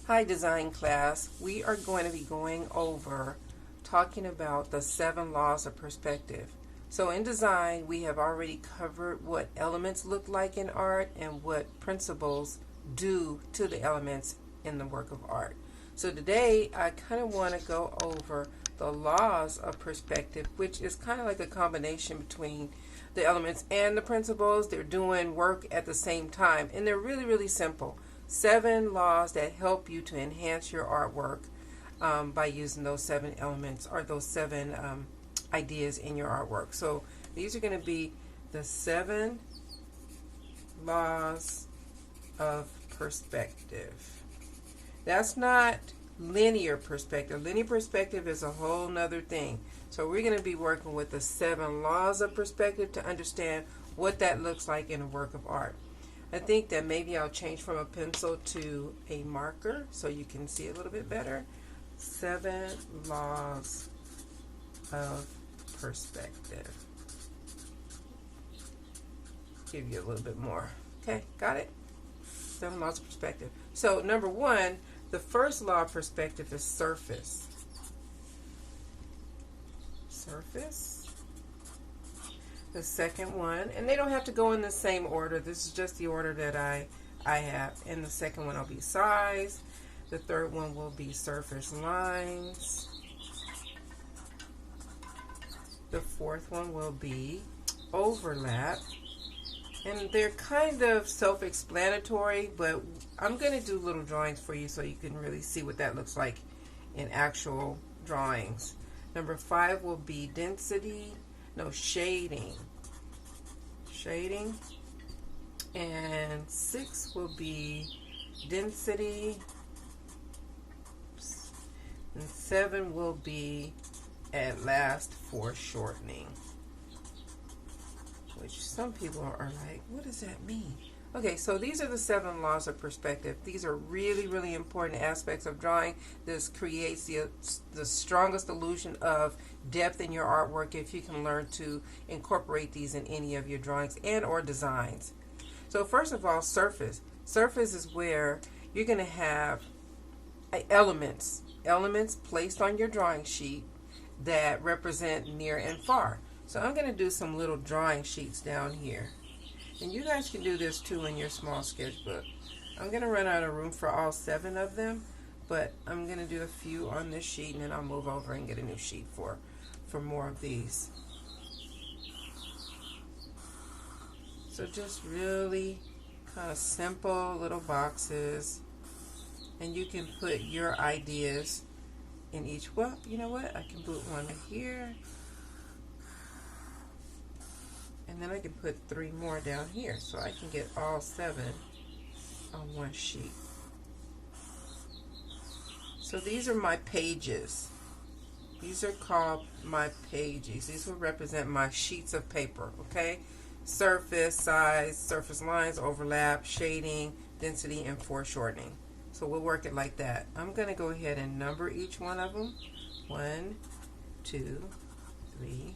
Hi design class, we are going to be going over talking about the 7 laws of perspective. So in design we have already covered what elements look like in art and what principles do to the elements in the work of art. So today I kind of want to go over the laws of perspective, which is kind of like a combination between the elements and the principles. They're doing work at the same time and they're really simple. 7 laws that help you to enhance your artwork by using those 7 elements or those 7 ideas in your artwork. So these are going to be the 7 laws of perspective. That's not linear perspective. Linear perspective is a whole nother thing. So we're going to be working with the 7 laws of perspective to understand what that looks like in a work of art. I think that maybe I'll change from a pencil to a marker so you can see a little bit better. 7 laws of perspective. Give you a little bit more. Okay, got it? 7 laws of perspective. So number 1, the first law of perspective is surface. Surface. The second one, and they don't have to go in the same order. This is just the order that I have. And the second one will be size. The third one will be surface lines. The fourth one will be overlap. And they're kind of self-explanatory, but I'm going to do little drawings for you so you can really see what that looks like in actual drawings. Number 5 will be shading, and 6 will be density, and 7 will be at last foreshortening, which some people are like, what does that mean? Okay, so these are the 7 laws of perspective. These are really important aspects of drawing. This creates the strongest illusion of depth in your artwork if you can learn to incorporate these in any of your drawings and or designs. So first of all, surface. Surface is where you're going to have elements placed on your drawing sheet that represent near and far. So I'm going to do some little drawing sheets down here. And you guys can do this too in your small sketchbook. I'm going to run out of room for all 7 of them, but I'm going to do a few on this sheet and then I'll move over and get a new sheet for more of these. So just really kind of simple little boxes, and you can put your ideas in each. Well, you know what? I can put one here. And then I can put 3 more down here so I can get all 7 on one sheet. So these are my pages. These are called my pages. These will represent my sheets of paper, okay? Surface, size, surface lines, overlap, shading, density, and foreshortening. So we'll work it like that. I'm going to go ahead and number each one of them. 1, 2, 3,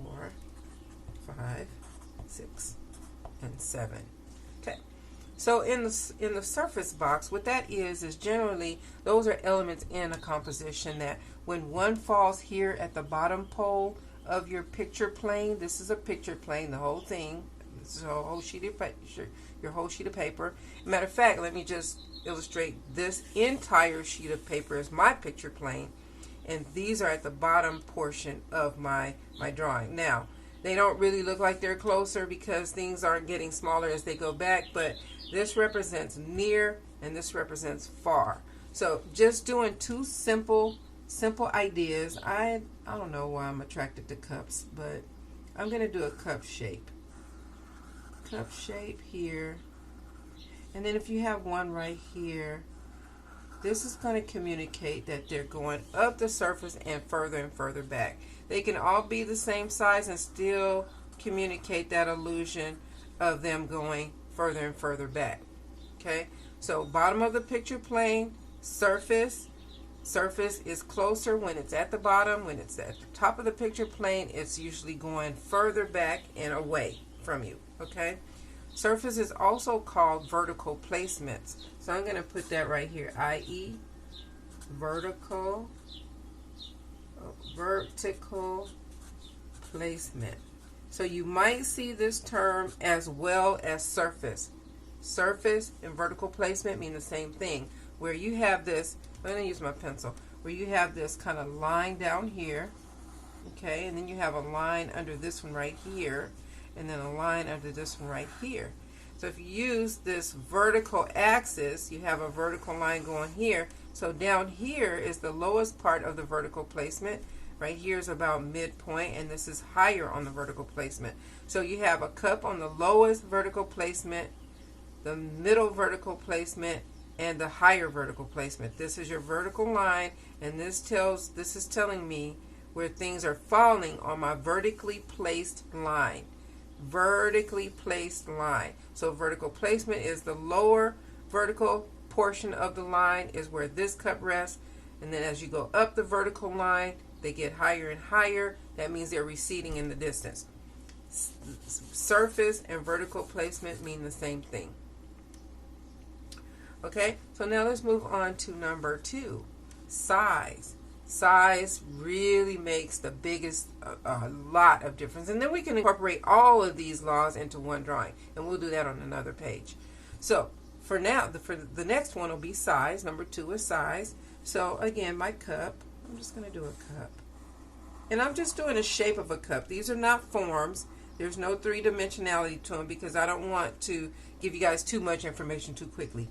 4, 5, 6, and 7. Okay. So in the surface box, what that is generally those are elements in a composition that when one falls here at the bottom pole of your picture plane, this is a picture plane, the whole thing. This is a whole sheet of paper, your whole sheet of paper. Matter of fact, let me just illustrate. This entire sheet of paper is my picture plane, and these are at the bottom portion of my drawing. Now, they don't really look like they're closer because things aren't getting smaller as they go back, but this represents near and this represents far. So just doing 2 simple ideas. I don't know why I'm attracted to cups, but I'm going to do a cup shape. Cup shape here. And then if you have one right here, this is going to communicate that they're going up the surface and further back. They can all be the same size and still communicate that illusion of them going further and further back. Okay, so bottom of the picture plane, surface. Surface is closer when it's at the bottom. When it's at the top of the picture plane, it's usually going further back and away from you. Okay, Surface is also called vertical placements. So I'm going to put that right here, i.e. vertical placement. So you might see this term as well as surface. Surface and vertical placement mean the same thing. Where you have this, I'm going to use my pencil, where you have this kind of line down here, okay, and then you have a line under this one right here, and then a line under this one right here. So if you use this vertical axis, you have a vertical line going here. So down here is the lowest part of the vertical placement. Right here is about midpoint, and this is higher on the vertical placement. So you have a cup on the lowest vertical placement, the middle vertical placement, and the higher vertical placement. This is your vertical line, and this is telling me where things are falling on my vertically placed line. Vertically placed line. So vertical placement is the lower vertical portion of the line is where this cup rests, and then as you go up the vertical line, they get higher and higher. That means they're receding in the distance. Surface and vertical placement mean the same thing. Okay, so now let's move on to number 2, size. Size really makes the biggest, a lot of difference. And then we can incorporate all of these laws into one drawing, and we'll do that on another page. So for now, for the next one will be size. Number 2 is size. So again, my cup, I'm just going to do a cup. And I'm just doing a shape of a cup. These are not forms. There's no three-dimensionality to them because I don't want to give you guys too much information too quickly.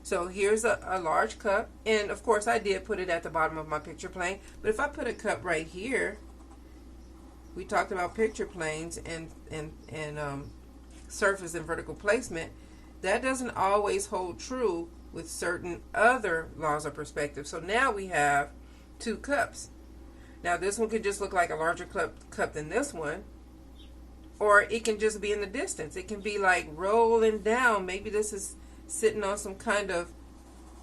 So here's a large cup, and of course I did put it at the bottom of my picture plane, but if I put a cup right here, we talked about picture planes and surface and vertical placement. That doesn't always hold true with certain other laws of perspective. So now we have 2 cups. Now this one could just look like a larger cup than this one, or it can just be in the distance. It can be like rolling down. Maybe this is sitting on some kind of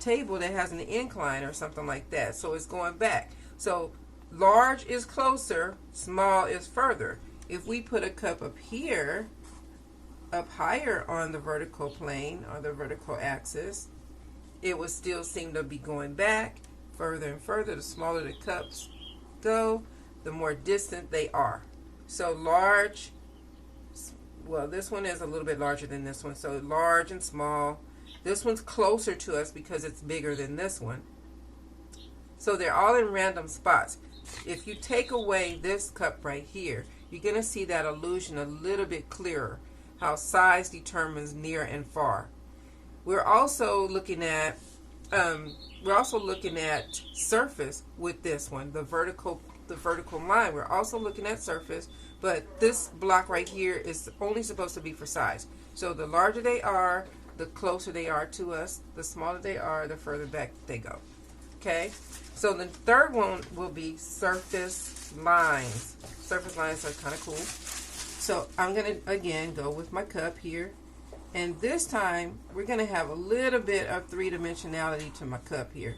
table that has an incline or something like that. So it's going back. So large is closer, small is further. If we put a cup up here, up higher on the vertical plane, or the vertical axis, it would still seem to be going back further and further. The smaller the cups go, the more distant they are. So large, well, this one is a little bit larger than this one. So large and small. This one's closer to us because it's bigger than this one. So they're all in random spots. If you take away this cup right here, you're going to see that illusion a little bit clearer, how size determines near and far. We're also looking at surface with this one, the vertical line. We're also looking at surface, but this block right here is only supposed to be for size. So the larger they are, the closer they are to us. The smaller they are, the further back they go. Okay? So the third one will be surface lines. Surface lines are kind of cool. So I'm going to, again, go with my cup here. And this time, we're going to have a little bit of three-dimensionality to my cup here.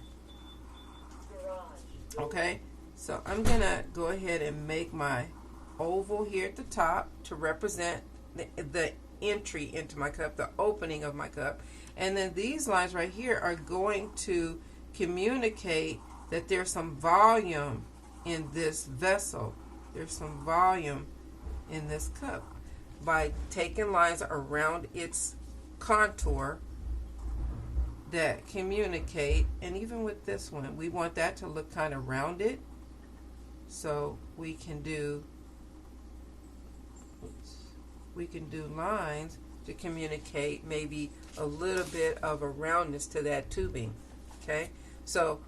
Okay? So I'm going to go ahead and make my oval here at the top to represent the entry into my cup, the opening of my cup. And then these lines right here are going to communicate that there's some volume in this vessel. There's some volume in this cup by taking lines around its contour that communicate. And even with this one, we want that to look kind of rounded, so we can do lines to communicate maybe a little bit of a roundness to that tubing. Okay, so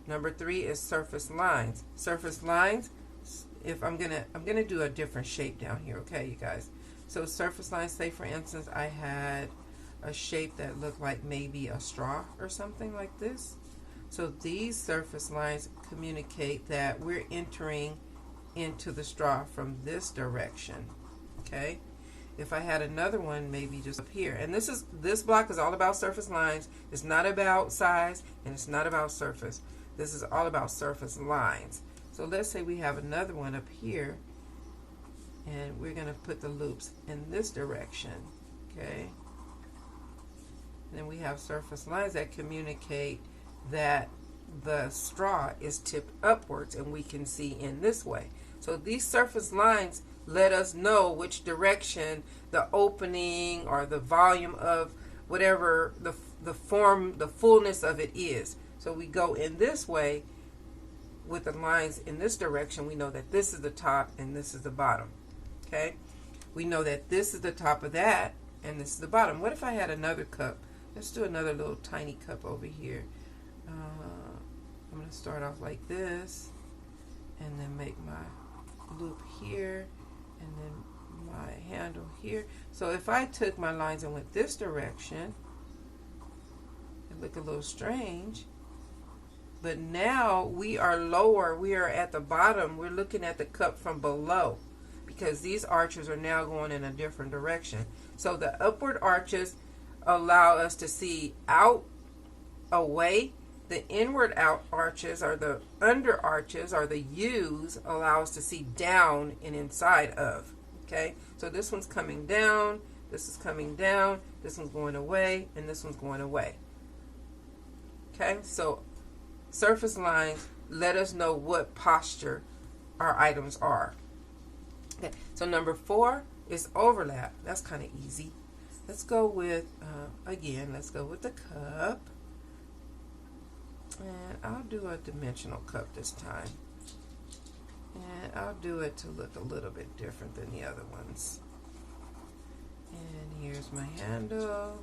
number 3 is surface lines. Surface lines, if I'm gonna do a different shape down here, okay, you guys. So surface lines, say for instance I had a shape that looked like maybe a straw or something like this. So these surface lines communicate that we're entering into the straw from this direction. Okay, if I had another one maybe just up here, and this block is all about surface lines. It's not about size and it's not about surface. This is all about surface lines. So let's say we have another one up here, and we're going to put the loops in this direction. Okay. Then we have surface lines that communicate that the straw is tipped upwards, and we can see in this way. So these surface lines let us know which direction the opening or the volume of whatever the form, the fullness of it is. So we go in this way with the lines in this direction. We know that this is the top and this is the bottom. Okay. We know that this is the top of that and this is the bottom. What if I had another cup? Let's do another little tiny cup over here. I'm going to start off like this and then make my loop here and then my handle here. So if I took my lines and went this direction, it look a little strange. But now we are lower. We are at the bottom. We're looking at the cup from below because these arches are now going in a different direction. So the upward arches allow us to see out, away. The inward out arches, or the under arches, or the U's, allow us to see down and inside of. Okay, so this one's coming down, this is coming down, this one's going away, and this one's going away. Okay, so surface lines let us know what posture our items are. Okay, so number 4 is overlap. That's kind of easy. Let's go with, again, let's go with the cup. And I'll do a dimensional cup this time. And I'll do it to look a little bit different than the other ones. And here's my handle.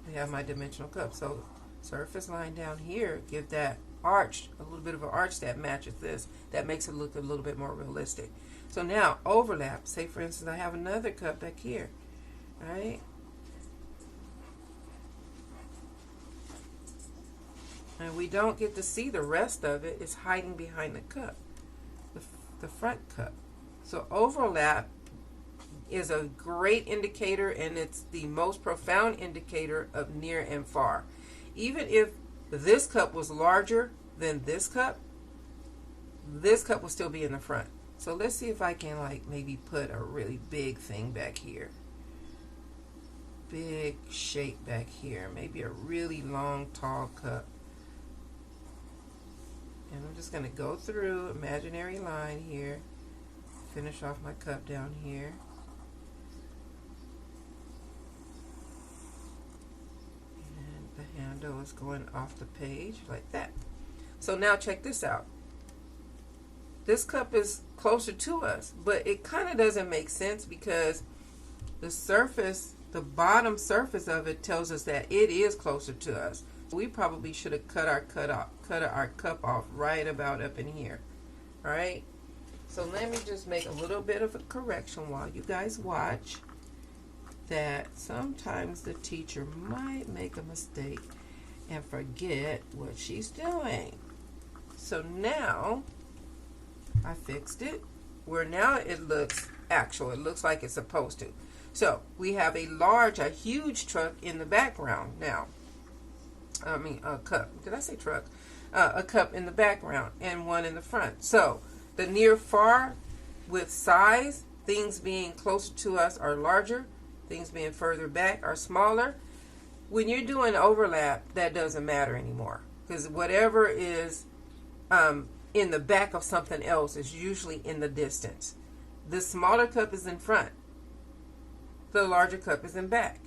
I have my dimensional cup. So surface line down here, give that arch, a little bit of an arch that matches this. That makes it look a little bit more realistic. So now overlap. Say for instance I have another cup back here. Alright? And we don't get to see the rest of it. It's hiding behind the cup, the front cup. So overlap is a great indicator, and it's the most profound indicator of near and far. Even if this cup was larger than this cup will still be in the front. So let's see if I can like maybe put a really big thing back here. Big shape back here. Maybe a really long, tall cup. And I'm just going to go through imaginary line here, finish off my cup down here. And the handle is going off the page like that. So now check this out. This cup is closer to us, but it kind of doesn't make sense because the surface, the bottom surface of it tells us that it is closer to us. We probably should have cut our cup off right about up in here. All right. So let me just make a little bit of a correction while you guys watch. That sometimes the teacher might make a mistake and forget what she's doing. So now I fixed it. Where now it looks actual. It looks like it's supposed to. So we have a huge truck in the background now. A cup. Did I say truck? A cup in the background and one in the front. So the near far with size, things being closer to us are larger, things being further back are smaller. When you're doing overlap, that doesn't matter anymore because whatever is in the back of something else is usually in the distance. The smaller cup is in front. The larger cup is in back.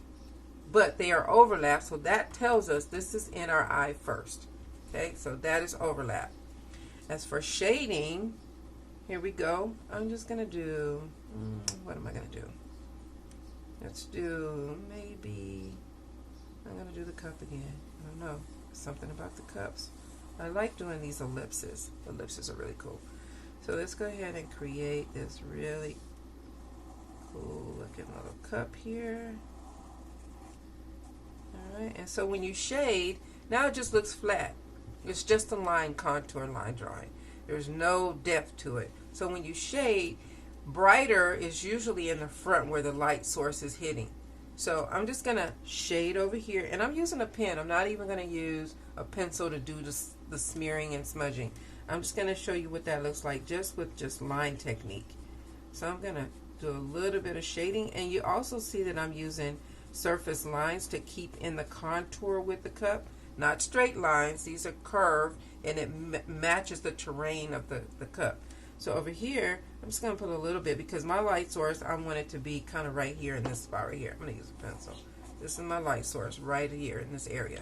But they are overlapped, so that tells us this is in our eye first. Okay, so that is overlap. As for shading, here we go. I'm just going to do, what am I going to do? Let's do maybe, I'm going to do the cup again. I don't know, something about the cups. I like doing these ellipses. Ellipses are really cool. So let's go ahead and create this really cool looking little cup here. Alright, and so when you shade, now it just looks flat. It's just a line contour, line drawing. There's no depth to it. So when you shade, brighter is usually in the front where the light source is hitting. So I'm just going to shade over here, and I'm using a pen. I'm not even going to use a pencil to do the smearing and smudging. I'm just going to show you what that looks like just with just line technique. So I'm going to do a little bit of shading, and you also see that I'm using surface lines to keep in the contour with the cup. Not straight lines, these are curved, and it matches the terrain of the cup. So over here, I'm just going to put a little bit because my light source, I want it to be kind of right here in this spot right here. I'm going to use a pencil. This is my light source right here in this area.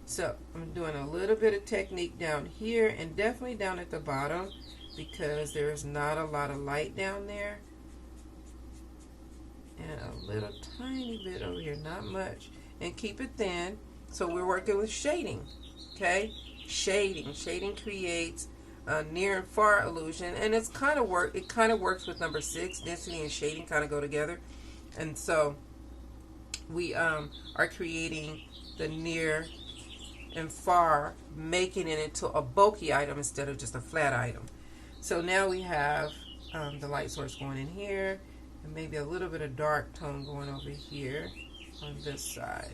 So I'm doing a little bit of technique down here and definitely down at the bottom because there's not a lot of light down there. And a little tiny bit over here, not much. And keep it thin. So we're working with shading, okay? Shading creates a near and far illusion, and it kind of works with number 6. Density and shading kind of go together, and so we are creating the near and far, making it into a bulky item instead of just a flat item. So now we have the light source going in here, and maybe a little bit of dark tone going over here on this side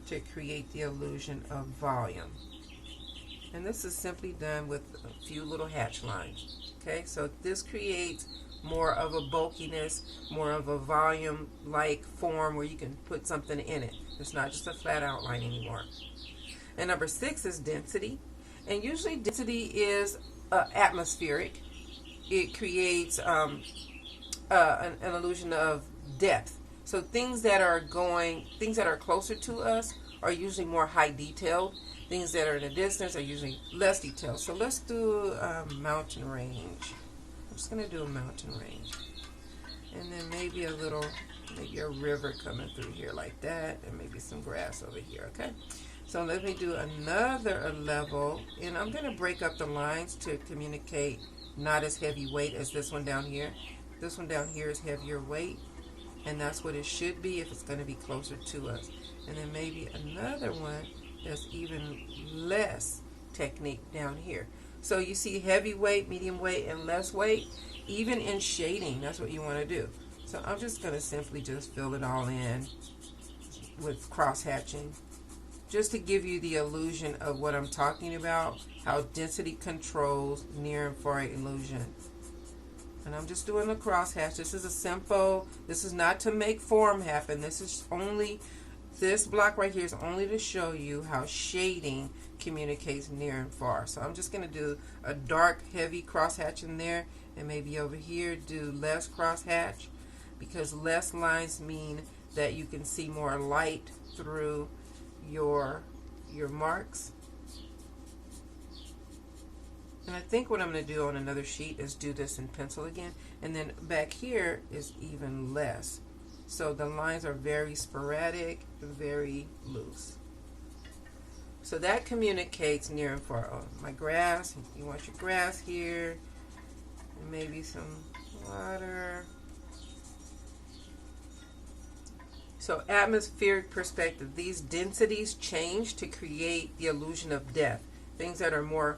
to create the illusion of volume. And this is simply done with a few little hatch lines. Okay, so this creates more of a bulkiness, more of a volume-like form where you can put something in it. It's not just a flat outline anymore. And number 6 is density. And usually density is atmospheric. It creates an illusion of depth. So things that are closer to us are usually more high detailed. Things that are in the distance are usually less detailed. So let's do mountain range. I'm just going to do a mountain range. And then maybe a river coming through here like that. And maybe some grass over here, okay? So let me do another level. And I'm going to break up the lines to communicate not as heavy weight as this one down here. This one down here is heavier weight. And that's what it should be if it's going to be closer to us. And then maybe another one that's even less technique down here. So you see heavy weight, medium weight, and less weight. Even in shading, that's what you want to do. So I'm just going to simply just fill it all in with cross hatching, just to give you the illusion of what I'm talking about, how density controls near and far illusion. And I'm just doing a cross hatch. This is a simple, this is not to make form happen. This block right here is only to show you how shading communicates near and far. So I'm just going to do a dark, heavy cross hatch in there, and maybe over here do less cross hatch, because less lines mean that you can see more light through your marks. And I think what I'm going to do on another sheet is do this in pencil again. And then back here is even less. So the lines are very sporadic, very loose. So that communicates near and far. Oh, my grass, you want your grass here. And maybe some water. So atmospheric perspective. These densities change to create the illusion of depth. Things that are more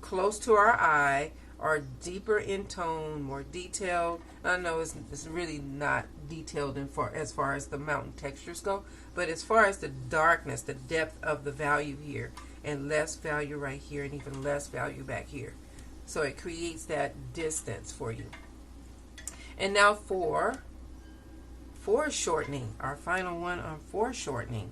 close to our eye are deeper in tone, more detailed. I know it's really not detailed as far as the mountain textures go, but as far as the darkness, the depth of the value here, and less value right here, and even less value back here. So it creates that distance for you. And now for foreshortening, our final one on foreshortening.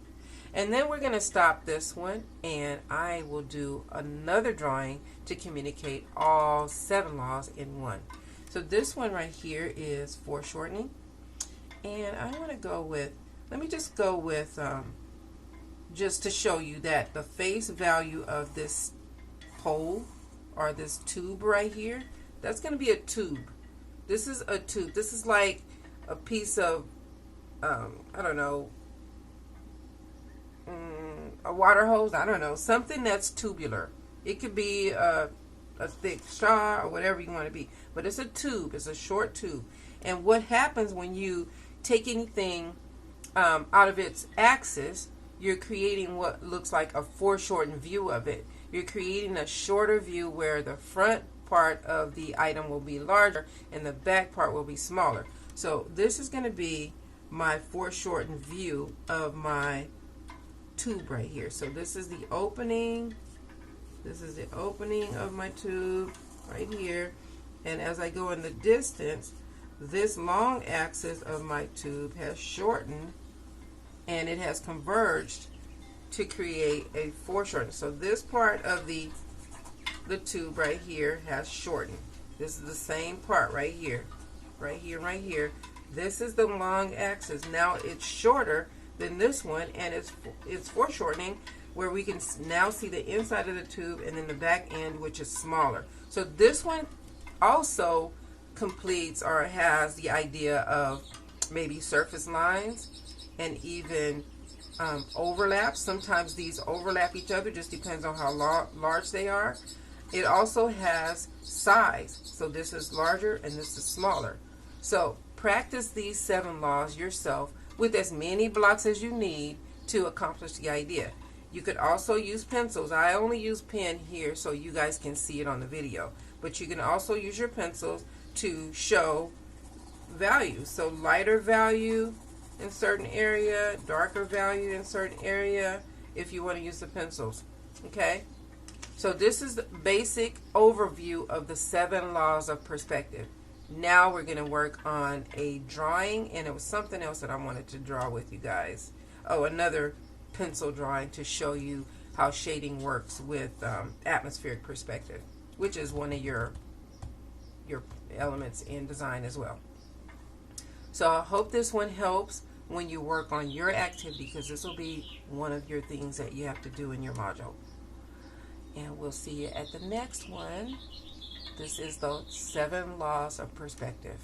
And then we're going to stop this one, and I will do another drawing to communicate all 7 laws in one. So this one right here is foreshortening. And I want to go with, let me just go with, just to show you that the face value of this hole, or this tube right here, that's going to be a tube. This is a tube. This is like a piece of, I don't know, a water hose, I don't know, something that's tubular. It could be a thick straw or whatever you want to be, but it's a tube. It's a short tube. And what happens when you take anything out of its axis, you're creating what looks like a foreshortened view of it. You're creating a shorter view where the front part of the item will be larger and the back part will be smaller. So this is going to be my foreshortened view of my tube right here. So this is the opening. This is the opening of my tube right here. And as I go in the distance, this long axis of my tube has shortened and it has converged to create a foreshortening. So this part of the tube right here has shortened. This is the same part right here, right here, right here. This is the long axis. Now it's shorter than this one, and it's foreshortening, where we can now see the inside of the tube and then the back end, which is smaller. So this one also completes or has the idea of maybe surface lines and even overlaps. Sometimes these overlap each other, just depends on how large they are. It also has size. So this is larger and this is smaller. So practice these 7 laws yourself with as many blocks as you need to accomplish the idea. You could also use pencils. I only use pen here so you guys can see it on the video. But you can also use your pencils to show values. So lighter value in certain area, darker value in certain area, if you want to use the pencils. Okay? So this is the basic overview of the 7 laws of perspective. Now we're going to work on a drawing, and it was something else that I wanted to draw with you guys. Oh, another pencil drawing to show you how shading works with atmospheric perspective, which is one of your elements in design as well. So I hope this one helps when you work on your activity, because this will be one of your things that you have to do in your module. And we'll see you at the next one. This is the 7 laws of perspective.